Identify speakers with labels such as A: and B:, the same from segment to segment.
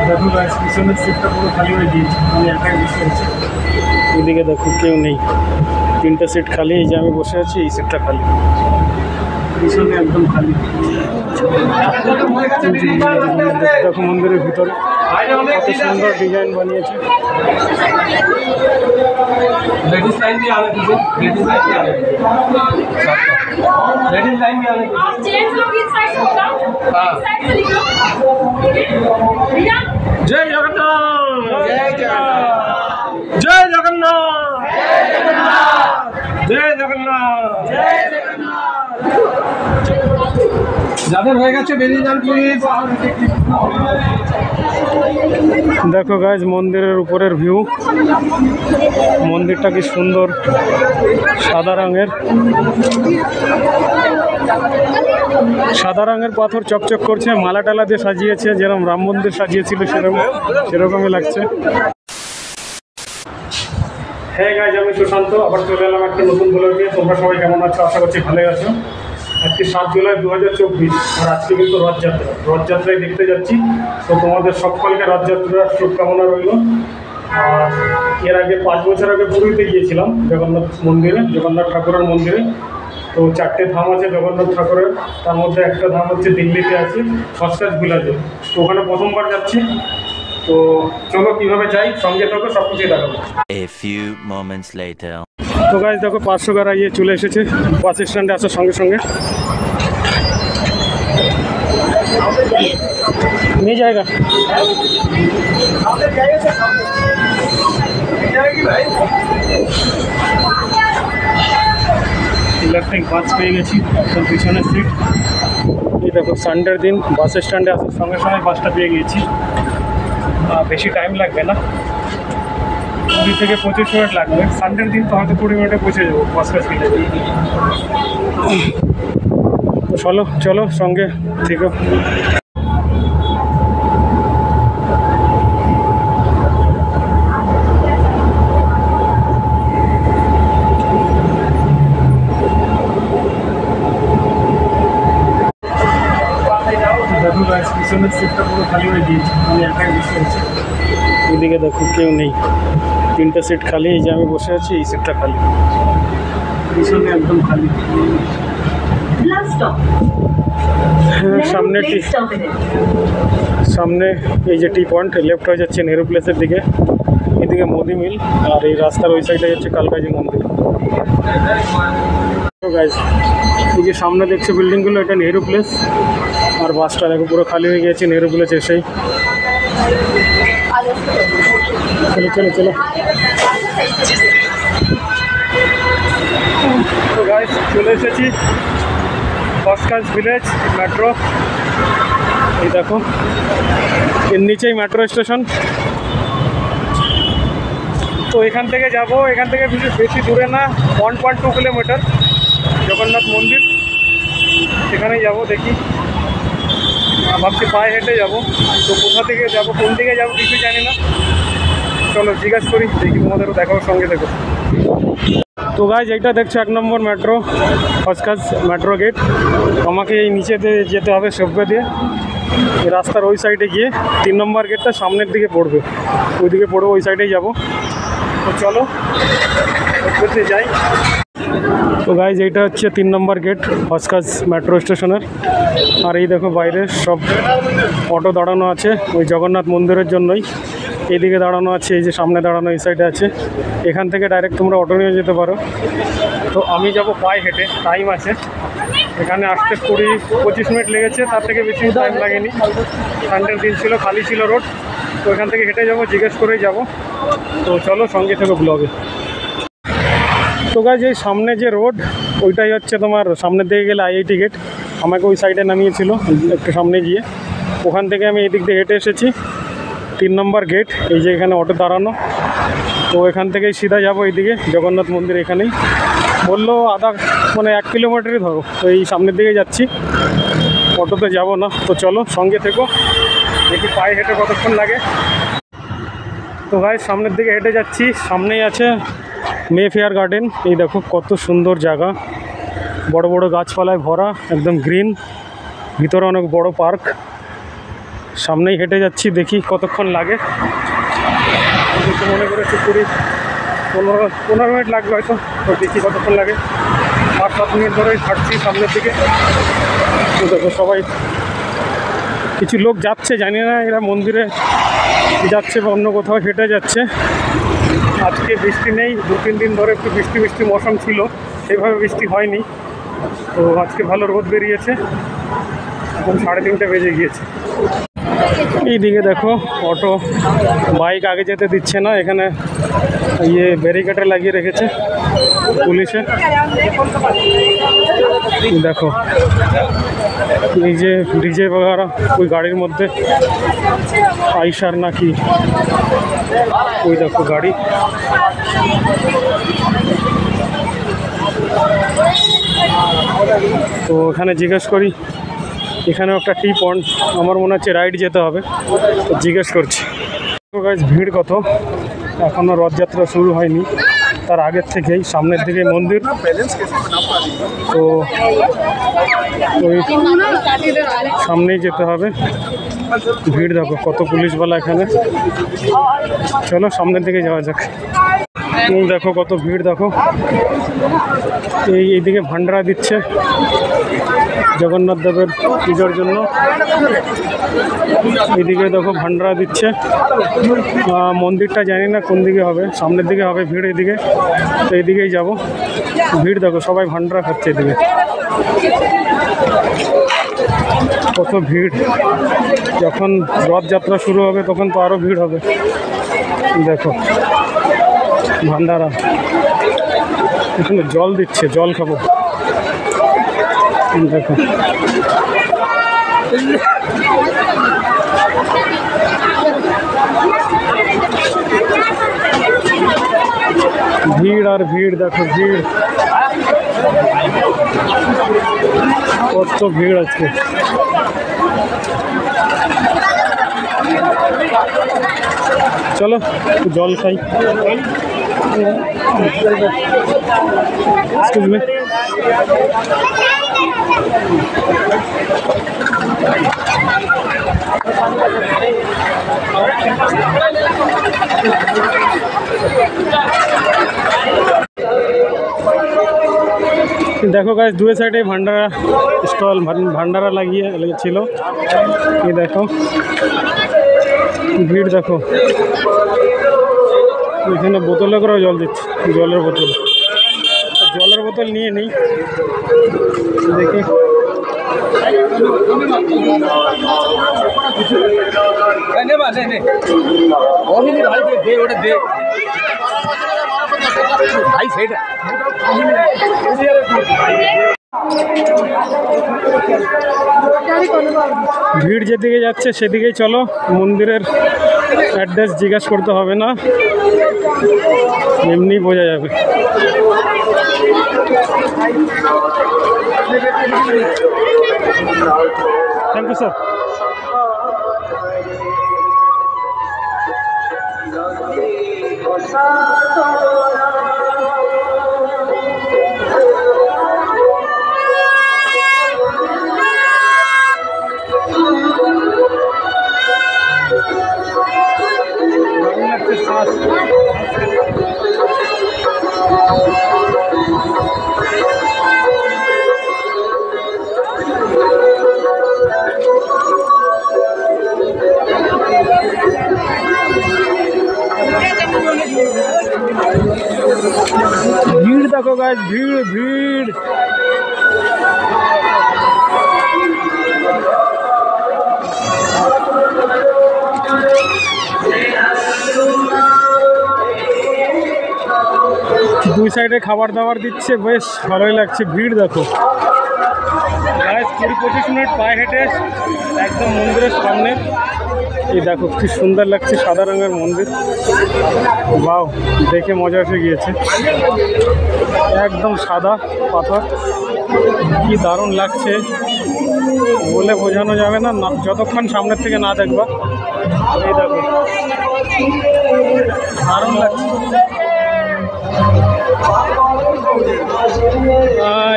A: দেখো গাইস, পিছনের সিটটা পুরো খালি হয়ে গিয়েছে, আমি একাই বসে আছি। এদিকে দেখো কেউ নেই, 3টে সিট খালি। এই যে আমি বসে আছি, এই সিটটা খালি, পিছনে একদম খালি। দেখো মন্দিরের ভিতরে কত সুন্দর ডিজাইন বানিয়েছে।
B: लेडीज लाइन भी आने दीजिए, लेडीज लाइन भी आने दीजिए, लेडीज लाइन भी आने दीजिए।
C: जेंट्स लोग इस साइड से होगा,
B: हाँ।
C: इस साइड से निकलो, भैया।
A: जय जगन्नाथ, जय जगन्नाथ, जय जगन्नाथ, जय जगन्नाथ, जय जगन्नाथ।
B: যাদের হয়ে গেছে বেরিয়ে যান প্লিজ।
A: দেখো গাইজ মন্দিরের উপরের ভিউ, মন্দিরটা কি সুন্দর, সাদা রঙের, সাদা রঙের পাথর চকচক করছে, মালা টালা দিয়ে সাজিয়েছে, যেরকম রাম মন্দির সাজিয়েছিল সেরকমই লাগছে। হ্যাঁ গাইজ, আমি সুশান্ত, আবার চলে এলাম একটা নতুন ব্লগ নিয়ে। তোমরা সবাই কেমন আছো? আশা করছি ভালোই আছো। আজকে 7 জুলাই 2024, আর আজকে কিন্তু রথযাত্রায় দেখতে যাচ্ছি। তো তোমাদের সকলকে রথযাত্রার শুভকামনা রইল। আর এর আগে 5 বছর আগে পুরীতে গিয়েছিলাম জগন্নাথ মন্দিরে, জগন্নাথ ঠাকুরের মন্দিরে। তো 4টে ধাম আছে জগন্নাথ ঠাকুরের, তার মধ্যে একটা ধাম হচ্ছে দিল্লিতে আছে, হজরত ভিলাজে। তো ওখানে প্রথমবার যাচ্ছি। তো চলো কীভাবে যাই, সঙ্গে থাকো, সব কিছুই দেখাবো।
D: A few moments later.
A: তো গাইজ দেখো 500 গাড়া চলে এসেছে বাস স্ট্যান্ডে আসার সঙ্গে সঙ্গে। নিয়ে জায়গা ইলেকট্রিক বাস পেয়ে গেছি, একদম পিছনের সিট। এই দেখো সানডের দিন বাস স্ট্যান্ডে আসার সঙ্গে সঙ্গে বাসটা পেয়ে গিয়েছি। বেশি টাইম লাগবে না, 20 থেকে 25 মিনিট লাগবে। সানডের দিন তো হয়তো 20 মিনিটে পৌঁছে যাবো বাস কাজ কিনে। তো চলো সঙ্গে ঠিক আছে। দেখো গাইস, পিছনের সিটটা পুরো খালি হয়ে গিয়েছে, আমি একাই বসে আছি। এদিকে দেখো কেউ নেই, 3টে সিট খালি। এই যে আমি বসে আছি, এই সিটটা খালি, পিছনে একদম খালি। সামনে এই যে টি পয়েন্ট, লেফট হয়ে যাচ্ছে নেহরু প্লেসের দিকে, এদিকে মোদি মিল, আর এই রাস্তার ওই সাইডে হচ্ছে কালকাজি মন্দির। গাইস, এই যে সামনে দেখছো বিল্ডিংগুলো, এটা নেহরু প্লেস। আর বাসটা দেখো পুরো খালি হয়ে গেছে নেহরু প্লেস এসেই। চলো তো গাইস, চলে এসেছি হজরত ভিলেজ মেট্রো। এই দেখো এর নিচেই মেট্রো স্টেশন। তো এখান থেকে যাব, এখান থেকে বেশি দূরে না, 1.2 কিলোমিটার জগন্নাথ মন্দির, সেখানেই যাব। দেখি, ভাবছি পায়ে হেঁটে যাব। তো কোথা থেকে যাব, কোন দিকে যাব কিছু জানি না। চলো জিজ্ঞাসা করি, দেখি, তোমাদেরও দেখাও, সঙ্গে দেখো। তো গাইজ, এইটা দেখছো 1 নম্বর মেট্রো, হজরত মেট্রো গেট। আমাকে এই নিচে যেতে হবে সেবকে দিয়ে, এই রাস্তার ওই সাইডে গিয়ে 3 নম্বর গেটটা সামনের দিকে পড়বে, ওইদিকে পড়বে, ওই সাইডেই যাব। তো চলো যাই। তো গাইজ, এইটা হচ্ছে 3 নম্বর গেট হজরত মেট্রো স্টেশনের। আর এই দেখো বাইরে সব অটো দাঁড়ানো আছে ওই জগন্নাথ মন্দিরের জন্যই। এইদিকে দাঁড়ানো আছে, এই যে সামনে দাঁড়ানো এই সাইডে আছে। এখান থেকে ডাইরেক্ট তোমরা অটো নিয়ে যেতে পারো। তো আমি যাব পায়ে হেঁটে, টাইম আছে। এখানে আসতে 20-25 মিনিট লেগেছে, তার থেকে বেশি টাইম লাগেনি। সানডের দিন ছিল, খালি ছিল রোড। তো এখান থেকে হেঁটে যাবো, জিজ্ঞেস করেই যাব। তো চলো সঙ্গে থেকে ব্লগে। তো গাইজ, এই সামনে যে রোড, ওইটাই হচ্ছে তোমার সামনের দিকে গেলে আইআইটি গেট। আমাকে ওই সাইডে নামিয়েছিল একটু সামনে গিয়ে, ওখান থেকে আমি এই দিক দিয়ে হেঁটে এসেছি 3 নম্বর গেট। এই যে এখানে অটো দাঁড়ানো, তো এখান থেকেই সিধা যাবো এইদিকে জগন্নাথ মন্দির। এখানেই বললো 1 কিলোমিটারই ধরো। তো এই সামনের দিকে যাচ্ছি। অটোতে যাব না, তো চলো সঙ্গে থেকো, দেখি পায়ে হেঁটে কতক্ষণ লাগে। তো ভাই সামনের দিকে হেঁটে যাচ্ছি, সামনেই আছে মেফেয়ার গার্ডেন। এই দেখো কত সুন্দর জায়গা, বড় বড় গাছপালায় ভরা, একদম গ্রিন, ভিতরে অনেক বড় পার্ক। সামনেই হেঁটে যাচ্ছি, দেখি কতক্ষণ লাগে। মনে করেছি 15 মিনিট লাগবে হয়তো, তো দেখি কতক্ষণ লাগে। 8-7 মিনিট ধরেই হাঁটছি সামনের দিকে। তো দেখো সবাই, কিছু লোক যাচ্ছে, জানি না এরা মন্দিরে যাচ্ছে বা অন্য কোথাও হেঁটে যাচ্ছে। আজকে বৃষ্টি নেই, 2-3 দিন ধরে একটু বৃষ্টি মৌসুম ছিল, সেইভাবে বৃষ্টি হয়নি। তো আজকে ভালো রোদ বেরিয়েছে, এখন 3:30 বেজে গিয়েছে। এইদিকে দেখো অটো, বাইক আগে যেতে দিচ্ছে না, এখানে ব্যারিকেডে লাগিয়ে রেখেছে পুলিশে। দেখো এই যে ডিজে বগারা ওই গাড়ির মধ্যে, আইসার নাকি, ওই দেখো গাড়ি। তো এখানে জিজ্ঞেস করি, এখানেও একটা টি পয়েন্ট, আমার মনে হচ্ছে রাইড যেতে হবে, তো জিজ্ঞেস করছি। তো গাইস ভিড় কত, এখনও রথযাত্রা শুরু হয়নি, তার আগের থেকেই সামনের দিকে মন্দির। তো ওই সামনেই যেতে হবে। ভিড় দেখো কত পুলিশওয়ালা এখানে, চলো সামনের দিকে যাওয়া যাক। দেখো কত ভিড়, দেখো এইদিকে ভান্ডারা দিচ্ছে জগন্নাথ দেবের পুজোর জন্য। এইদিকে দেখো ভান্ডারা দিচ্ছে। মন্দিরটা জানি না কোন দিকে হবে, সামনের দিকে হবে ভিড়, এদিকে, তো এইদিকেই যাবো। ভিড় দেখো, সবাই ভান্ডারা খাচ্ছে এদিকে, কত ভিড়। যখন রথযাত্রা শুরু হবে তখন তো আরও ভিড় হবে। দেখো ভান্ডারা, এখানে জল দিচ্ছে, জল খাবো। দেখো ভিড় আর ভিড়, দেখো ভিড়, কত ভিড় আজকে। চলো একটু জল খাই। Excuse me. দেখো গাইস, দুই সাইডে ভান্ডারা স্টল, ভান্ডারা লাগিয়েছিল। এই দেখো ভিড়, দেখো এখানে বোতলে করেও জল দিচ্ছে, জলের বোতল নিয়ে নিই, দেখি। ভিড় যেদিকে যাচ্ছে সেদিকেই চলো, মন্দিরের অ্যাড্রেস জিজ্ঞাসা করতে হবে না, এমনি বোঝা যাবে। Thank you sir. ভিড় দেখো গাইস, ভিড় ভিড়। দুই সাইডে খাবার দাবার দিচ্ছে, বেশ ভালোই লাগছে। ভিড় দেখো গাইস, 20-25 মিনিট পায়ে হেঁটে একদম মন্দিরের সামনে। এই দেখো কি সুন্দর লাগছে, সাদা রঙের মন্দির, বাও, দেখে মজা এসে গিয়েছে। একদম সাদা পাথর, কি দারুণ লাগছে। বলে বোঝানো যাবে না, যতক্ষণ সামনের থেকে না দেখবা। এই দেখো দারুণ লাগছে।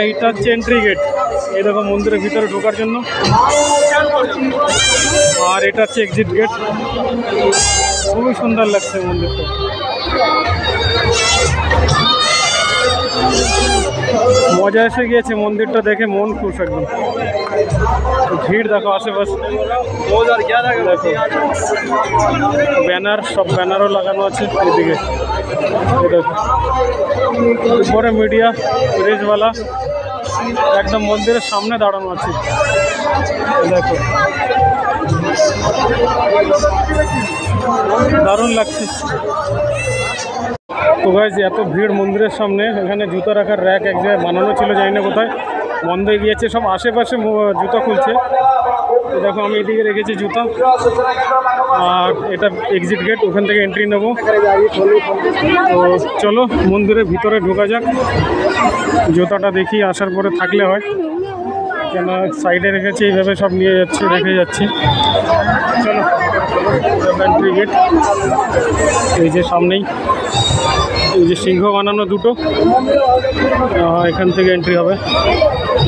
A: এটা হচ্ছে এন্ট্রি গেট, এই দেখো মন্দিরের ভিতরে ঢোকার জন্য। আর এটা হচ্ছে এক্সিট গেট। খুবই সুন্দর লাগছে মন্দিরটা। মজা এসে গিয়েছে মন্দিরটা দেখে, মন খুশ একদম। ভিড় দেখো আশেপাশে, দেখো ব্যানার, সব ব্যানারও লাগানো আছে এদিকে। দেখো উপরে মিডিয়া প্রেসওয়ালা একদম মন্দিরের সামনে দাঁড়ানো আছে। দেখো দারুণ লাগছে। তো গাইজ এত ভিড় মন্দিরের সামনে, এখানে জুতো রাখার র্যাক এক জায়গায় বানানো ছিল, জানি না কোথায়, বন্ধ হয়ে গিয়েছে। সব আশেপাশে জুতো খুলছে। দেখো আমি এদিকে রেখেছি জুতা। আর এটা এক্সিট গেট, ওখান থেকে এন্ট্রি নেব। তো চলো মন্দিরের ভিতরে ঢোকা যাক। জুতাটা দেখি আসার পরে থাকলে হয়, কেন সাইডে রেখেছি, এইভাবে সব নিয়ে যাচ্ছি, রেখে যাচ্ছি। চলো এন্ট্রি গেট, এই যে সামনেই এই যে সিংহ বানানো দুটো, এখান থেকে এন্ট্রি হবে।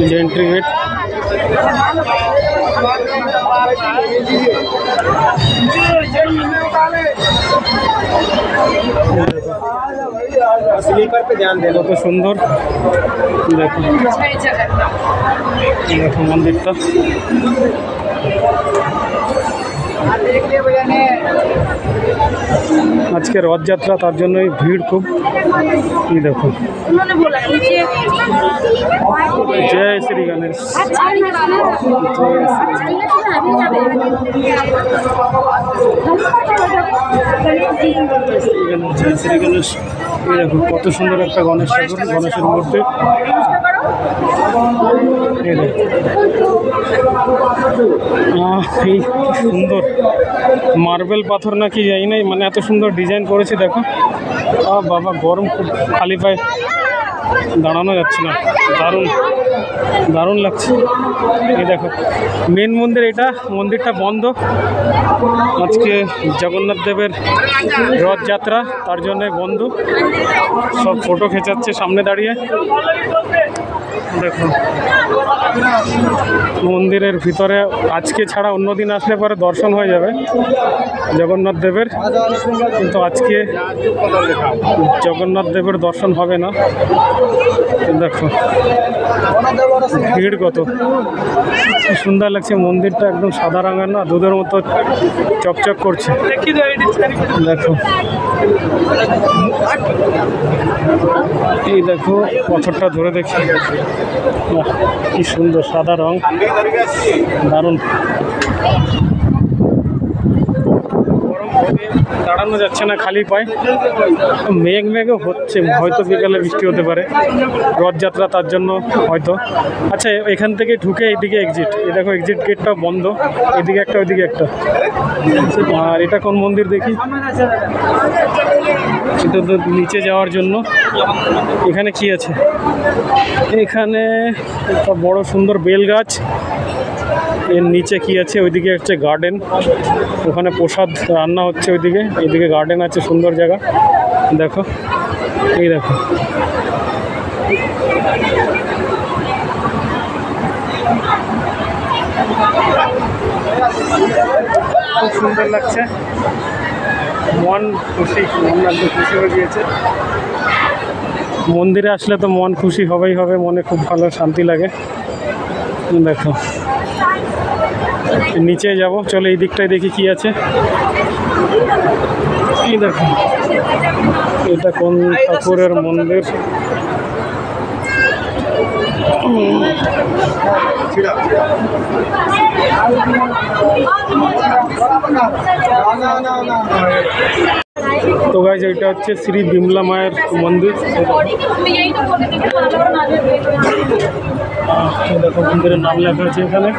A: এই যে এন্ট্রি গেট। স্লিপার पे ध्यान देना, কত সুন্দর। দেখো দেখো মন্দিরটা। আজকে রথযাত্রা, তার জন্যই ভিড় খুব। কি দেখো, জয় শ্রী গণেশ। জয় শ্রী গণেশ। এই দেখো কত সুন্দর একটা গণেশ ঠাকুর, গণেশের মূর্তি। এই দেখো এই সুন্দর মার্বেল পাথর নাকি যাই নাই, মানে এত সুন্দর ডিজাইন করেছে। দেখো বাবা, গরম খুব, খালি পায়ে দাঁড়ানো যাচ্ছে না। দারুণ দারুণ লাগছে। এই দেখো মেন মন্দির, এটা মন্দিরটা বন্ধ আজকে, জগন্নাথ দেবের রথযাত্রা, তার জন্যে বন্ধ। সব ফটো খেঁচাচ্ছে সামনে দাঁড়িয়ে। দেখো মন্দিরের ভিতরে আজকে ছাড়া অন্য দিন আসলে পরে দর্শন হয়ে যাবে জগন্নাথ দেবের, কিন্তু আজকে জগন্নাথ দেবের দর্শন হবে না। দেখো ভিড় কত সুন্দর লাগছে। মন্দিরটা একদম সাদা রঙের, না দুধের মতো চকচক করছে। দেখো এই দেখো পাথরটা ধরে দেখি, কি সুন্দর সাদা রং, দারুণ। দাঁড়ানো যাচ্ছে না খালি পায়ে, মেঘ মেঘও হচ্ছে, হয়তো বিকালে বৃষ্টি হতে পারে, রথযাত্রা তার জন্য হয়তো। আচ্ছা এখান থেকে ঢুকে এইদিকে এক্সিট, এই দেখো এক্সিট গেটটা বন্ধ, এদিকে একটা ওইদিকে একটা। আর এটা কোন মন্দির দেখি, এটা তো নিচে যাওয়ার জন্য। এখানে কি আছে, এখানে একটা বড় সুন্দর বেল গাছ, এর নিচে কি আছে, ওইদিকে হচ্ছে গার্ডেন, ওখানে প্রসাদ রান্না হচ্ছে ওইদিকে, এইদিকে গার্ডেন আছে, সুন্দর জায়গা। দেখো এই দেখো খুব সুন্দর লাগছে, মন খুশি, মন একদম খুশি হয়ে গিয়েছে। মন্দিরে আসলে তো মন খুশি হবেই হবে, মনে খুব ভালো শান্তি লাগে। দেখো নিচে যাব, চলো এই দিকটায় দেখি কি আছে। এই দেখো এটা কোন ঠাকুরের মন্দির, তো গাইজ এটা হচ্ছে শ্রী বিমলা মায়ের মন্দির। দেখো মন্দিরের নাম লেখা আছে এখানে।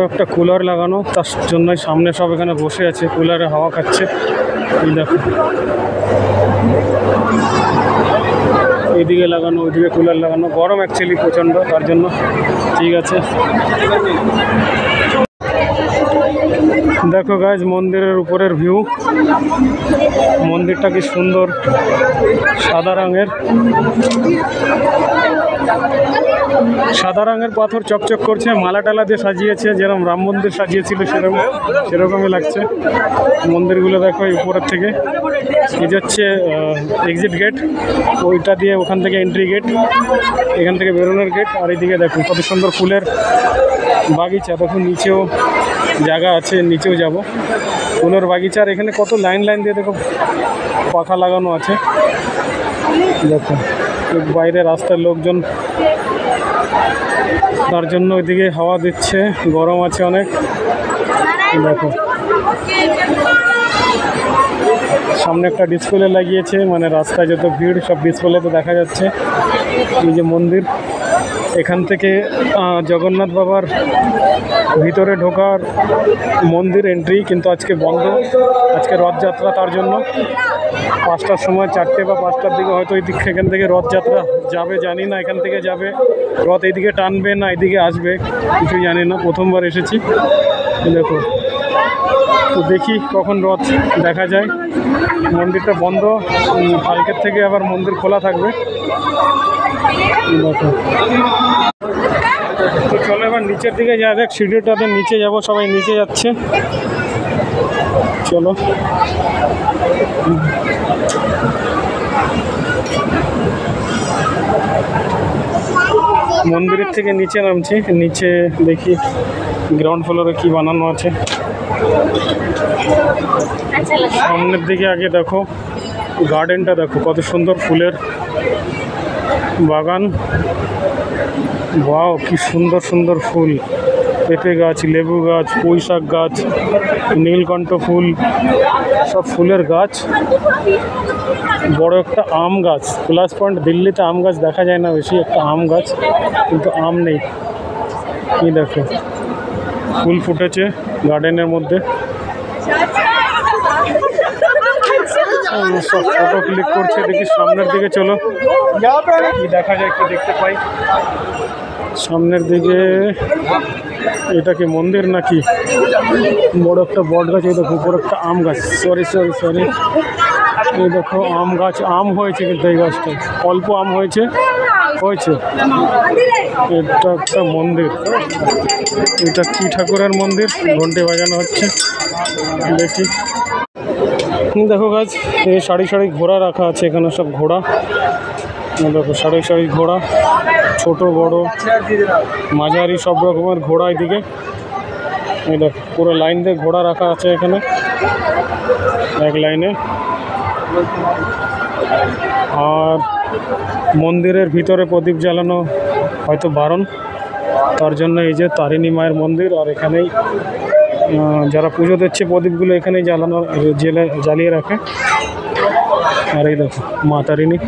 A: একটা কুলার লাগানো, তার জন্যই সামনে সব এখানে বসে আছে, কুলারে হাওয়া খাচ্ছে। এই দেখো এইদিকে লাগানো, ওইদিকে কুলার লাগানো, গরম অ্যাকচুয়ালি প্রচণ্ড, তার জন্য ঠিক আছে। দেখো গাইজ মন্দিরের উপরের ভিউ, মন্দিরটা কি সুন্দর, সাদা রঙের, সাদা রঙের পাথর চকচক করছে, মালা টালা দিয়ে সাজিয়েছে, যেরকম রাম মন্দির সাজিয়েছিল সেরকমই লাগছে। মন্দিরগুলো দেখো এই উপরের থেকে, এই যে হচ্ছে এক্সিট গেট, ওইটা দিয়ে ওখান থেকে এন্ট্রি গেট, এখান থেকে বেরোনোর গেট। আর এইদিকে দেখো কত সুন্দর ফুলের বাগিচা, দেখো নিচেও জায়গা আছে, নিচেও যাব। ফুলের বাগিচা, আর এখানে কত লাইন লাইন দিয়ে দেখো পাখা লাগানো আছে। দেখো বাইরে রাস্তার লোকজন, তার জন্য ওইদিকে হাওয়া দিচ্ছে, গরম আছে অনেক। দেখো সামনে একটা ডিসপ্লে লাগিয়েছে, মানে রাস্তায় যত ভিড় সব ডিসপ্লেতে দেখা যাচ্ছে। এই যে মন্দির, এখান থেকে জগন্নাথ বাবার ভিতরে ঢোকার মন্দির এন্ট্রি, কিন্তু আজকে বন্ধ, আজকে রথযাত্রা, তার জন্য 5টার সময়, 4টে বা 5টার দিকে হয়তো এই দিক এখান থেকে রথযাত্রা যাবে, জানি না এখান থেকে যাবে রথ এইদিকে টানবে না এইদিকে আসবে, কিছু জানি না, প্রথমবার এসেছি। দেখো তো দেখি কখন রথ দেখা যায়। মন্দিরটা বন্ধ, কালকের থেকে আবার মন্দির খোলা থাকবে। দেখো তো চলো এবার নিচের দিকে যা, দেখ সিঁড়িটাতে নিচে যাব, সবাই নিচে যাচ্ছে, চলো। মন্দিরের থেকে নিচে নামছি, নিচে দেখি গ্রাউন্ড ফ্লোরে কি বানানো আছে। সামনের দিকে আগে দেখো গার্ডেনটা, দেখো কত সুন্দর ফুলের বাগান, ওয়াও কি সুন্দর সুন্দর ফুল, পেঁপে গাছ, লেবু গাছ, পুঁই শাক গাছ, নীলকণ্ঠ ফুল, সব ফুলের গাছ। বড় একটা আম গাছ, প্লাস পয়েন্ট দিল্লিতে আম গাছ দেখা যায় না বেশি, একটা আম গাছ, কিন্তু আম নেই। কি দেখো ফুল ফুটেছে গার্ডেনের মধ্যে, সব ফটো ক্লিক করছে। দেখি সামনের দিকে চলো, কি দেখা যায়, কি দেখতে পাই সামনের দিকে। এটা কি মন্দির নাকি? বড় একটা বট গাছ, এই দেখো উপর একটা আম গাছ, সরি এই দেখো আম গাছ, আম হয়েছে কিন্তু এই গাছটায় অল্প আম হয়েছে। এটা একটা মন্দির, এটা কি ঠাকুরের মন্দির, ঘন্টি বাজানো হচ্ছে, দেখি। দেখো গাছ, এই সারি সারি ঘোড়া রাখা আছে এখানে, সব ঘোড়া, দেখো সারি সারি ঘোড়া, ছোট বড় মাঝারি সব রকমের ঘোড়া। এদিকে এই দেখো পুরো লাইন দিয়ে ঘোড়া রাখা আছে এখানে, এক লাইনে। আর মন্দিরের ভিতরে প্রদীপ জ্বালানো হয়তো বারণ, তার জন্য এই যে তারিণী মায়ের মন্দির, আর এখানেই যারা পুজো দিচ্ছে প্রদীপগুলো এখানেই জ্বালিয়ে রাখে। আর এই দেখো মা তারিণী।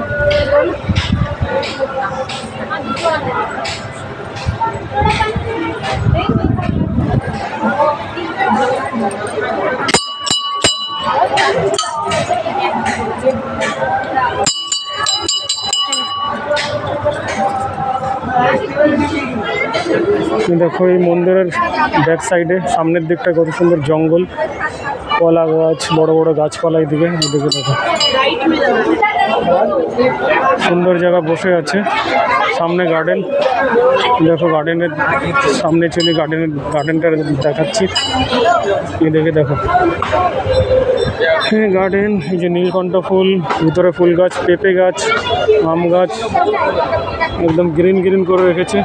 A: দেখো এই মন্দিরের ব্যাক সাইডে সামনের দিকটা কত সুন্দর জঙ্গল, কলা গাছ, বড় বড় গাছপালা। এদিকে দেখো সুন্দর জায়গা বসে আছে, সামনে গার্ডেন। দেখো গার্ডেনের সামনে চলে, গার্ডেনটা দেখাচ্ছি, এদিকে দেখো হ্যাঁ গার্ডেন। এই যে নীলকণ্ঠ ফুল, ভিতরে ফুল গাছ, পেঁপে গাছ, আম গাছ, একদম গ্রিন গ্রিন করে রেখেছে।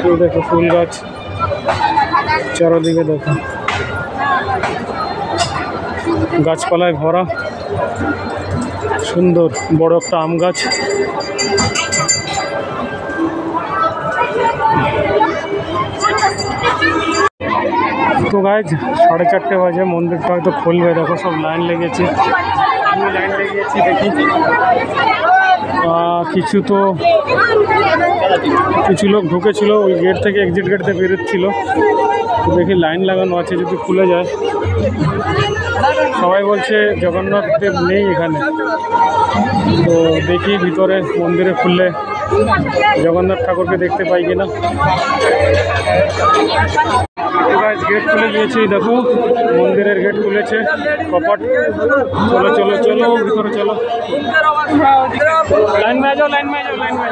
A: এই দেখো ফুল গাছ চারদিকে, দেখো গাছপালায় ভরা, সুন্দর বড় একটা আম গাছ। তো গাইজ 4:30 বাজে, মন্দিরটা হয়তো খুলবে, দেখো সব লাইন লেগেছে, দেখি কিছু তো কিছু লোক ঢুকেছিল ওই গেট থেকে, এক্সিট গেট থেকে বেরোচ্ছিল। দেখি লাইন লাগানো আছে, যদি খুলে যায়। সবাই বলছে জগন্নাথ দেব নেই এখানে, তো দেখি ভিতরে মন্দিরে খুললে জগন্নাথ ঠাকুরকে দেখতে পাই কিনা। গেট খুলে দিয়েছে, দেখো মন্দিরের গেট খুলেছে কপাট। চলো চলো চলো ভিতরে চলো, লাইন में जाओ, लाइन में जाओ, लाइन में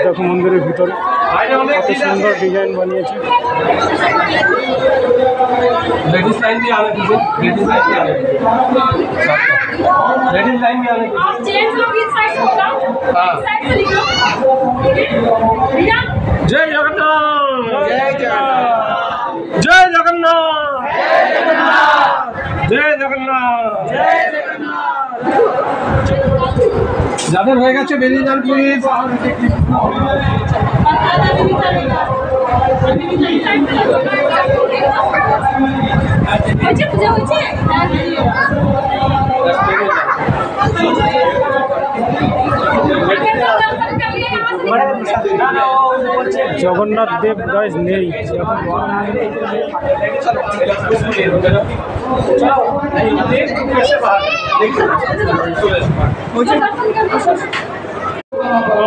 A: দেখো মন্দিরের ভিতরে কত সুন্দর ডিজাইন বানিয়েছে।
B: लेडीज लाइन भी आने दीजिए, लेडीज लाइन भी आने दीजिए, लेडीज लाइन भी आने दीजिए।
C: आप जेंट्स लोग इस साइड से हो जाओ,
B: हाँ।
C: इस साइड से निकलो। भैया
A: जय जगन्नाथ, जय जगन्नाथ, जय जगन्नाथ, जय जगन्नाथ, जय जगन्नाथ।
B: যাদের হয়ে গেছে বেরিয়ে যান প্লিজ।
C: হয়েছে পূজা হয়েছে।
A: জগন্নাথ দেব গাইস নেই।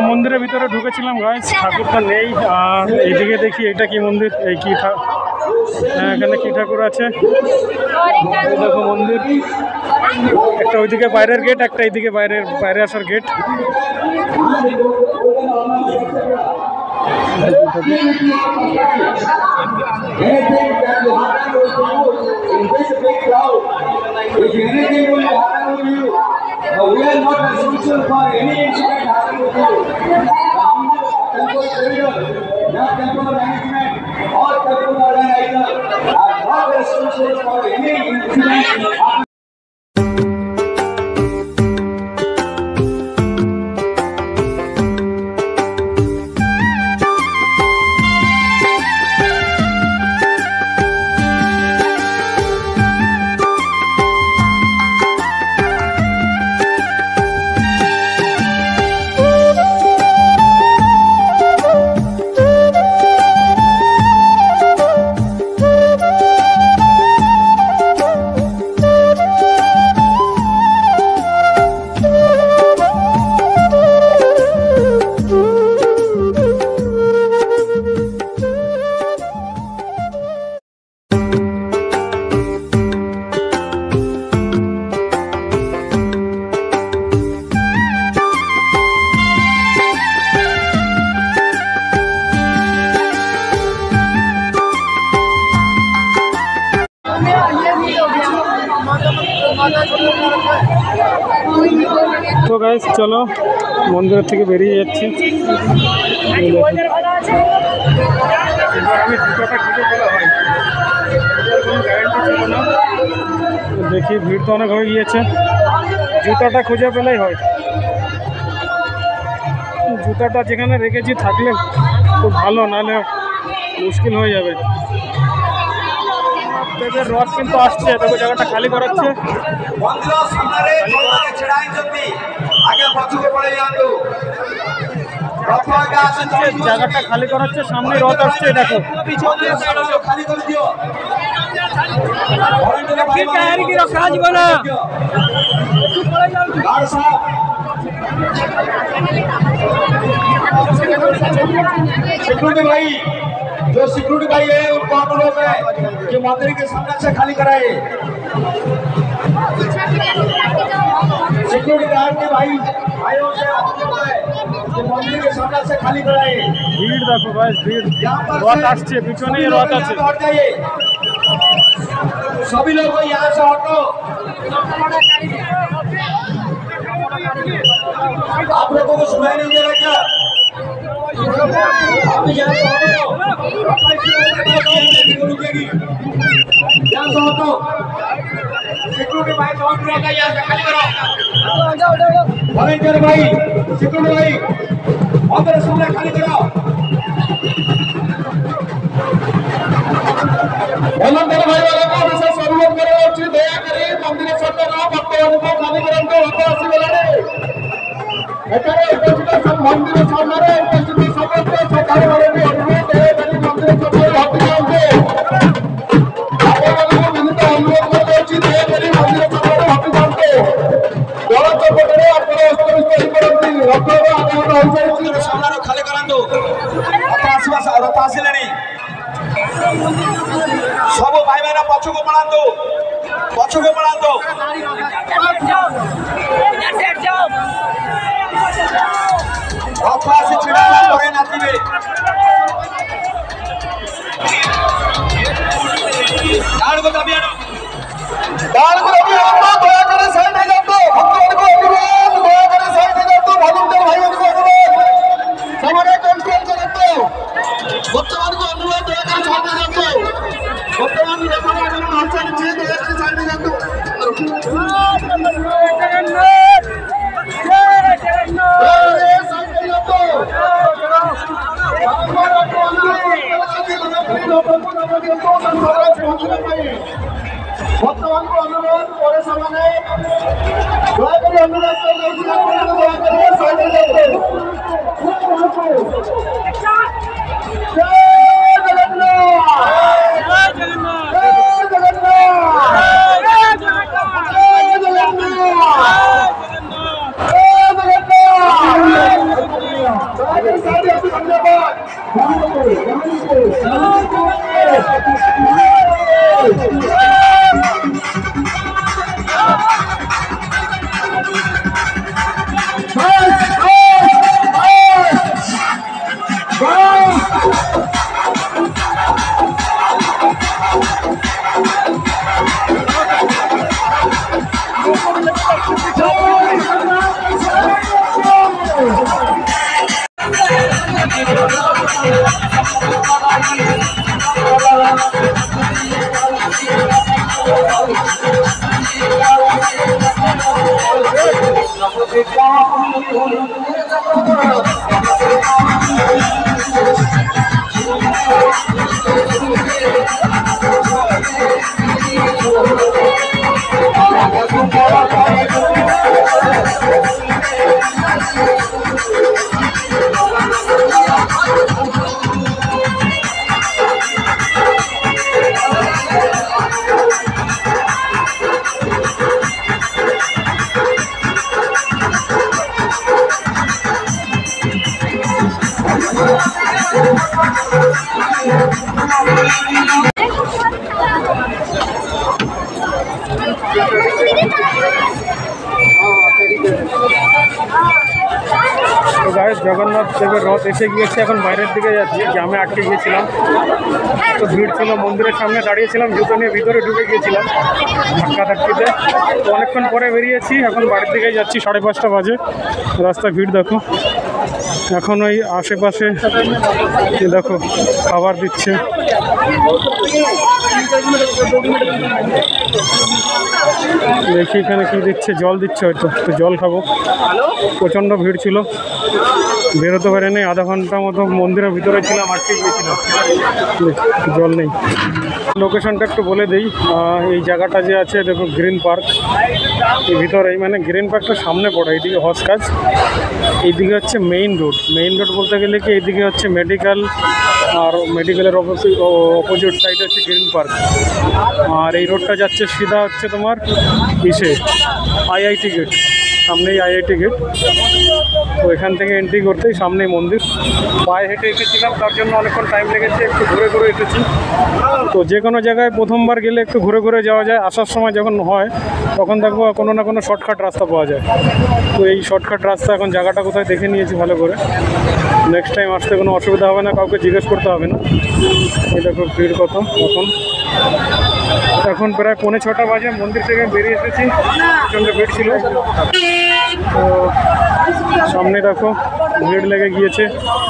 A: মন্দিরের ভিতরে ঢুকেছিলাম গাইস, ঠাকুরটা নেই। আর এইদিকে দেখি এটা কি মন্দির, এই কি এখানে কি ঠাকুর আছে দেখো মন্দির। একটা ওইদিকে বাইরের গেট, একটা এইদিকে বাইরে আসার gate.
E: We are not responsible for any incident happening with you. Temple corridor, not temple management or temple organizer are not responsible for any incident happening.
A: তো গাইস চলো মন্দিরের থেকে বেরিয়ে যাচ্ছি। আমি জুতোটা খুঁজে পেলে হয়, কোনো গ্যারান্টি ছিল না। দেখি ভিড় তো অনেক হয়ে গিয়েছে, জুতাটা খুঁজে পেলেই হয়। জুতাটা যেখানে রেখেছি থাকলে খুব ভালো, নাহলে মুশকিল হয়ে যাবে। দেবের রথ কিন্তু আসছে, দেখো জায়গাটা খালি করাচ্ছে। জায়গাটা খালি করাচ্ছে, সামনে রথ আসছে দেখো।
E: सिक्योरिटी भाई, जो सिक्योरिटी भाई है उनको अनुरोध है कि मंदिर के सामने से खाली कराए। सिक्योरिटी गार्ड के भाइयों से अनुरोध है कि मंदिर के सामने से खाली कराए।
A: ভিড় দেখো গাইস, ভিড়। রথ আসছে, পিছনেই রথ আছে।
E: हट जाइए, सभी लोग यहाँ से हटो। आप लोगों को सुनाई नहीं दे रहा क्या? आप यहाँ से हटो, रुकेगी। यहाँ से हटो, सिक्योरिटी भाई बहुत रहेगा, यहाँ से खाली करो। वॉलंटियर भाई, सिक्योरिटी भाई, और सामने खाली करो। এখানে উপস্থিত সব মন্দিরের সামনে উপস্থিত সমস্ত শ্রদ্ধালুদের অনুরোধ দয়াকারী মন্দিরের সামনে ভক্তি জানতে আপনাদের বিনীত অনুরোধ করছি দয়াকারী মন্দিরের সামনে ভক্তি জানতে জগত পটরে আপনারা অস্তমিত ହେଇପାରନ୍ତି ରଥର ଆଗମନ ହୋଇସାରିଛି ସାମ୍ନାରେ ଖାଲି କରାନ୍ତୁ ରଥ ଆସିଲେଣି ସବୁ ଭାଇମାନେ ପଛକୁ ପଳାନ୍ତୁ ରଥ ଆସି ଛିଡ଼ା ହେଲା ପରେ ନାଚିବେ ଡାଳକୁ ଦାବି ଆଣ ଦୟାକରି ସାଇଡ୍ ହେଇଯାନ୍ତୁ ଭକ୍ତମାନଙ୍କୁ ଅନୁରୋଧ ଦୟାକରି ସାଇଡ୍ ହେଇଯାନ୍ତୁ ଭଲୁଣ୍ଟିୟର ଭାଇମାନଙ୍କୁ ଅନୁରୋଧ ସେମାନେ କଣ୍ଟ୍ରୋଲ କରନ୍ତୁ ଭକ୍ତମାନଙ୍କୁ ଅନୁରୋଧ ଦୟାକରି ସାଇଡ୍ ହେଇଯାନ୍ତୁ ବର୍ତ୍ତମାନ ଲୋକମାନେ ଆମର ନଚାଲିଛି ଦୟାକରି ସାଇଡ୍ ହେଇଯାନ୍ତୁ ବର୍ତ୍ତମାନ ଅନୁରୋଧ ପରେ ସେମାନେ ଦୟାକରି ଅନୁରୋଧ କରିଦେଉଛି ଦୟାକରି ସାଇଡ୍ ହେଇଯାନ୍ତୁ
A: গাইস জগন্নাথ দেবের রথ এসে গিয়েছে, এখন বাইরের দিকে যাচ্ছি। জামে আটকে গিয়েছিলাম, তো ভিড় ছিল, মন্দিরের সামনে দাঁড়িয়েছিলাম, জুতো নিয়ে ভিতরে ঢুকে গিয়েছিলাম ধাক্কাধাক্কিতে। তো অনেকক্ষণ পরে বেরিয়েছি, এখন বাড়ির দিকে যাচ্ছি। 5:30 বাজে, রাস্তায় ভিড় দেখো। এখন ওই আশেপাশে দেখো খাবার দিচ্ছে, দেখি এখানে কি দিচ্ছে, জল দিচ্ছে হয়তো, তো জল খাবো। প্রচণ্ড ভিড় ছিল, বেরোতে পারিনি, আধা ঘন্টা মতো মন্দিরের ভিতরে ছিলাম, আটকে গিয়েছিলাম, জল নেই। লোকেশনটা একটু বলে দিই, এই জায়গাটা যে আছে দেখো গ্রিন পার্ক, এই ভিতরে, মানে গ্রিন পার্কটা সামনে পড়ে, এইদিকে হজ কাজ, এইদিকে হচ্ছে মেইন রোড। মেইন রোড বলতে গেলে কি এইদিকে হচ্ছে মেডিকেল, আর মেডিকেলের অপোজিট সাইডে হচ্ছে গ্রিন পার্ক। আর এই রোডটা যাচ্ছে সিধা হচ্ছে তোমার ইসে আইআইটি গেট, সামনেই আইআইটি গেট। তো এখান থেকে এন্ট্রি করতেই সামনেই মন্দির। পায়ে হেঁটে এসেছিলাম, তার জন্য অনেকক্ষণ টাইম লেগেছে, একটু ঘুরে ঘুরে এসেছি। তো যে কোনো জায়গায় প্রথমবার গেলে একটু ঘুরে ঘুরে যাওয়া যায়। আসার সময় যখন হয় তখন দেখবো কোনো না কোনো শর্টকাট রাস্তা পাওয়া যায়। তো এই শর্টকাট রাস্তা, এখন জায়গাটা কোথায় দেখে নিয়েছি ভালো করে, নেক্সট টাইম আসতে কোনো অসুবিধা হবে না, কাউকে জিজ্ঞেস করতে হবে না। এই দেখো ভিড় কত। এখন প্রায় 5:45 বাজে, মন্দির থেকে বেরিয়ে এসেছি, প্রচণ্ড ভিড় ছিল। তো সামনে দেখো ভিড় লেগে গিয়েছে,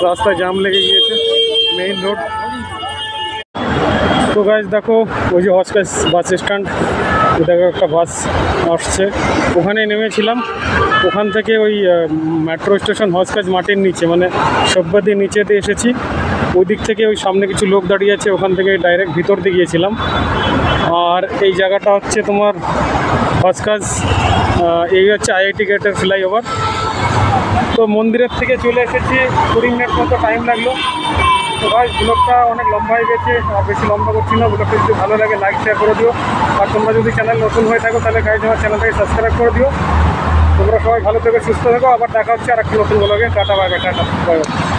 A: রাস্তায় জাম লেগে গিয়েছে, মেইন রোড। তো গাইজ দেখো ওই যে হজকাজ বাস স্ট্যান্ড, দেখো একটা বাস আসছে, ওখানে নেমেছিলাম। ওখান থেকে ওই মেট্রো স্টেশন হজকাজ মাটির নিচে, মানে সব্বাদির নিচে দিয়ে এসেছি। ওই দিক থেকে ওই সামনে কিছু লোক দাঁড়িয়ে আছে, ওখান থেকে ডাইরেক্ট ভিতর দিয়ে গিয়েছিলাম। আর এই জায়গাটা হচ্ছে তোমার হজকাজ, এই হচ্ছে আইআইটি গেটের ফ্লাইওভার। তো মন্দিরের থেকে চলে এসেছি, 20 মিনিট মতো টাইম লাগলো। তো ভাই ব্লগটা অনেক লম্বা হয়ে গেছে, আর বেশি লম্বা করছি না। ব্লগটা যদি ভালো লাগে লাইক শেয়ার করে দিও, আর তোমরা যদি চ্যানেল নতুন হয়ে থাকো তাহলে গাইজ আমার চ্যানেলটাকে সাবস্ক্রাইব করে দিও। তোমরা সবাই ভালো থেকো, সুস্থ থেকো, আবার দেখা হচ্ছে আর একটা নতুন ব্লগে। Tata, bye bye, tata, bye bye.